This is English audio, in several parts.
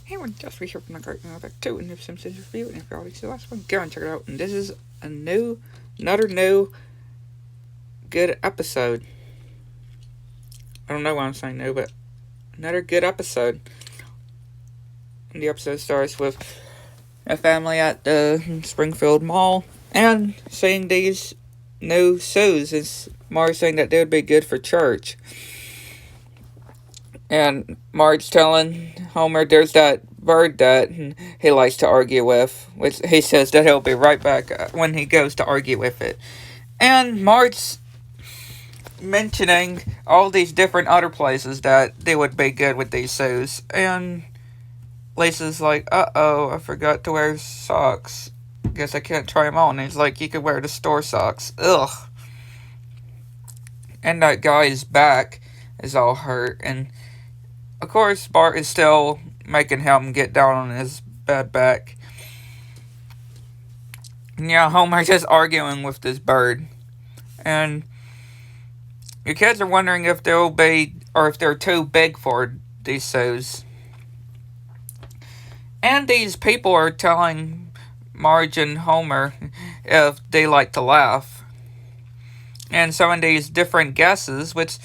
Hey, we're just researching the great back to a new Simpsons review, and if you already see the last one, go and check it out. And this is another new, good episode. I don't know why I'm saying new, but another good episode. And the episode starts with a family at the Springfield Mall and seeing these new shoes. Is Marge saying that they would be good for church. And Marge telling Homer there's that bird that he likes to argue with, which he says that he'll be right back when he goes to argue with it. And Marge mentioning all these different other places that they would be good with these shoes. And Lisa's like, uh-oh, I forgot to wear socks. Guess I can't try them on. And he's like, you could wear the store socks. Ugh. And that guy's back is all hurt. And of course, Bart is still making him get down on his bad back. And yeah, Homer's just arguing with this bird. And your kids are wondering if they'll be, or if they're too big for these shoes. And these people are telling Marge and Homer if they like to laugh. And some of these different guesses, which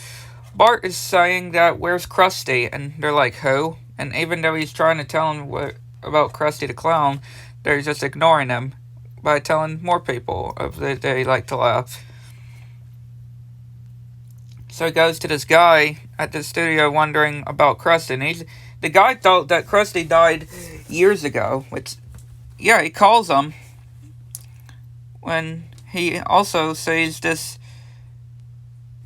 Bart is saying that where's Krusty? And they're like, who? And even though he's trying to tell them about Krusty the Clown, they're just ignoring him by telling more people if they like to laugh. So he goes to this guy at the studio wondering about Krusty. And the guy thought that Krusty died years ago, which, yeah, he calls him when he also sees this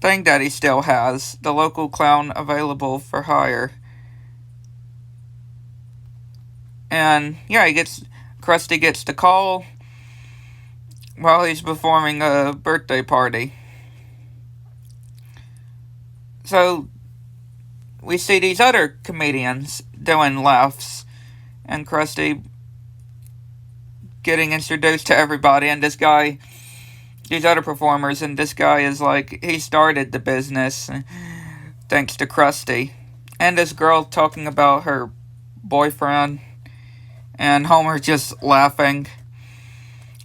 thing that he still has, the local clown available for hire. And yeah, Krusty gets the call while he's performing a birthday party. So we see these other comedians doing laughs, and Krusty getting introduced to everybody, and these other performers, and this guy is like, he started the business thanks to Krusty. And this girl talking about her boyfriend, and Homer just laughing.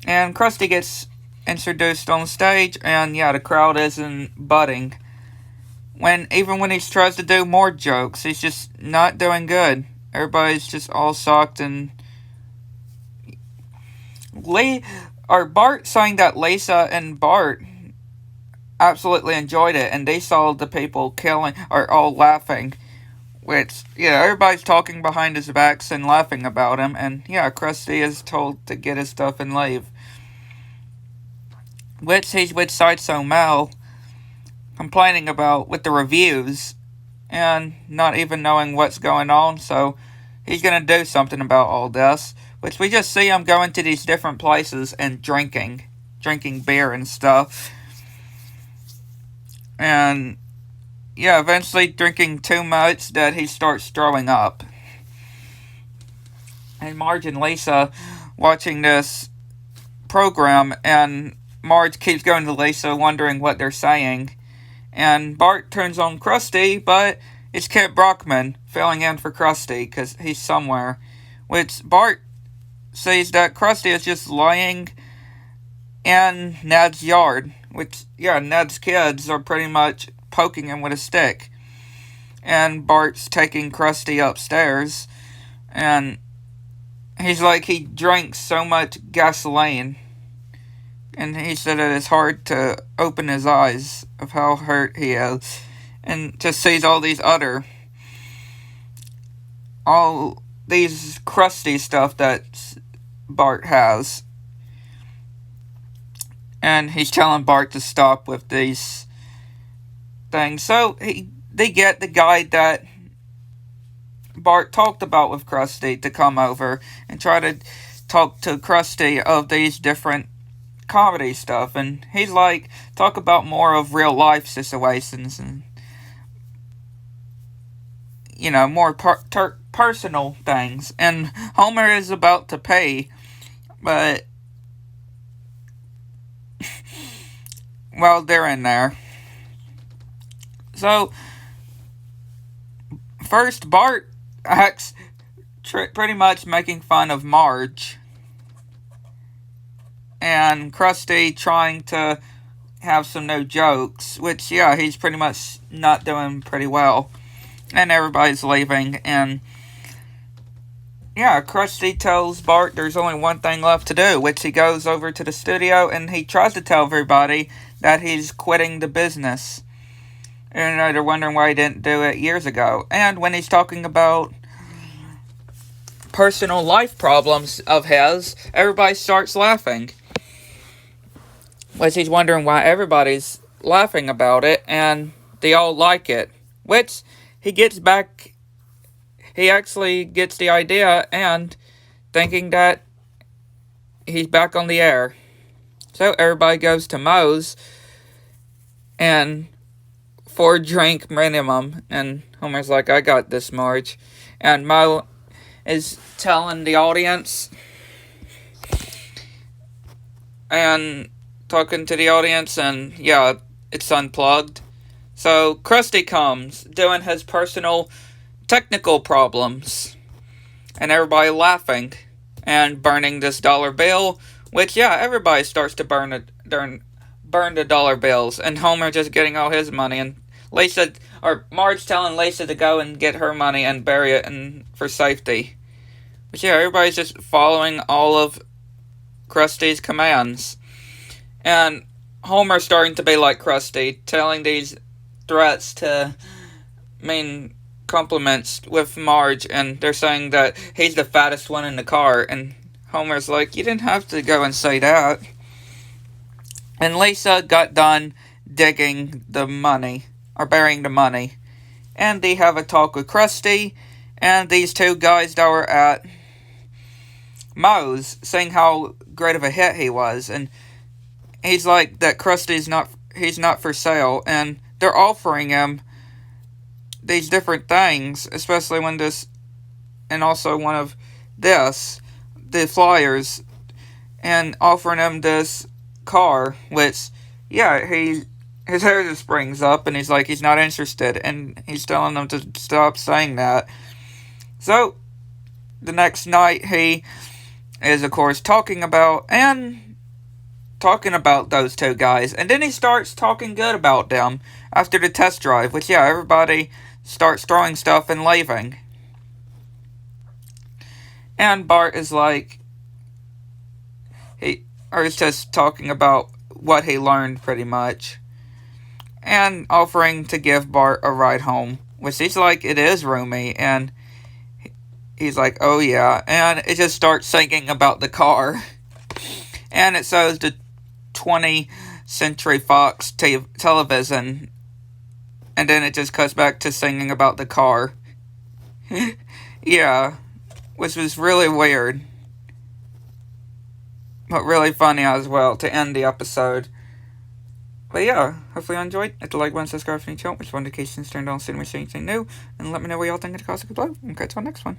And Krusty gets introduced on stage, and yeah, the crowd isn't budding. Even when he tries to do more jokes, he's just not doing good. Everybody's just all shocked, and Bart saying that Lisa and Bart absolutely enjoyed it, and they saw the people all laughing. Which, yeah, everybody's talking behind his backs and laughing about him, and yeah, Krusty is told to get his stuff and leave. Which he's with Sideshow Mel complaining about with the reviews, and not even knowing what's going on, so he's gonna do something about all this. Which we just see him going to these different places and drinking beer and stuff. And yeah, eventually drinking too much that he starts throwing up. And Marge and Lisa watching this program, and Marge keeps going to Lisa wondering what they're saying. And Bart turns on Krusty, but it's Kit Brockman filling in for Krusty because he's somewhere. Which Bart sees that Krusty is just lying in Ned's yard. Which, yeah, Ned's kids are pretty much poking him with a stick. And Bart's taking Krusty upstairs. And he's like, he drank so much gasoline. And he said it is hard to open his eyes of how hurt he is. And just sees all these Krusty stuff that Bart has. And he's telling Bart to stop with these things. So they get the guy that Bart talked about with Krusty to come over and try to talk to Krusty of these different comedy stuff. And he's like, talk about more of real life situations and, you know, more personal things. And Homer is about to pay, but well, they're in there. So first Bart pretty much making fun of Marge. And Krusty trying to have some new jokes, which, yeah, he's pretty much not doing pretty well. And everybody's leaving, and yeah, Krusty tells Bart there's only one thing left to do, which he goes over to the studio and he tries to tell everybody that he's quitting the business. And they're wondering why he didn't do it years ago. And when he's talking about personal life problems of his, everybody starts laughing. Which he's wondering why everybody's laughing about it, and they all like it. Which he gets back. He actually gets the idea and thinking that he's back on the air. So everybody goes to Moe's and 4-drink minimum. And Homer's like, I got this, Marge. And Moe is telling the audience and talking to the audience, and yeah, it's unplugged. So Krusty comes, doing his personal technical problems, and everybody laughing, and burning this dollar bill, which, yeah, everybody starts to burn the dollar bills, and Homer just getting all his money, and Marge telling Lisa to go and get her money and bury it for safety. But yeah, everybody's just following all of Krusty's commands. And Homer's starting to be like Krusty, telling these threats to compliments with Marge, and they're saying that he's the fattest one in the car, and Homer's like, you didn't have to go and say that. And Lisa got done digging the money, or burying the money, and they have a talk with Krusty, and these two guys that were at Moe's saying how great of a hit he was, and he's like that Krusty's not for sale, and they're offering him these different things, especially when and also one of the flyers, and offering him this car, which, yeah, his hair just springs up, and he's like, he's not interested, and he's telling them to stop saying that. So, the next night, he is, of course, talking about those two guys, and then he starts talking good about them after the test drive, which, yeah, everybody starts throwing stuff and leaving. And Bart is like, he's just talking about what he learned, pretty much, and offering to give Bart a ride home, which he's like, it is roomy, and he's like, oh yeah, and it just starts singing about the car, and it shows the 20th Century Fox television, and then it just cuts back to singing about the car. Yeah, which was really weird, but really funny as well to end the episode. But yeah, hopefully you enjoyed. Hit the like button, subscribe if you need to, which notifications turned on so you don't miss anything new, and let me know what y'all think in the comments below, and catch you on the next one.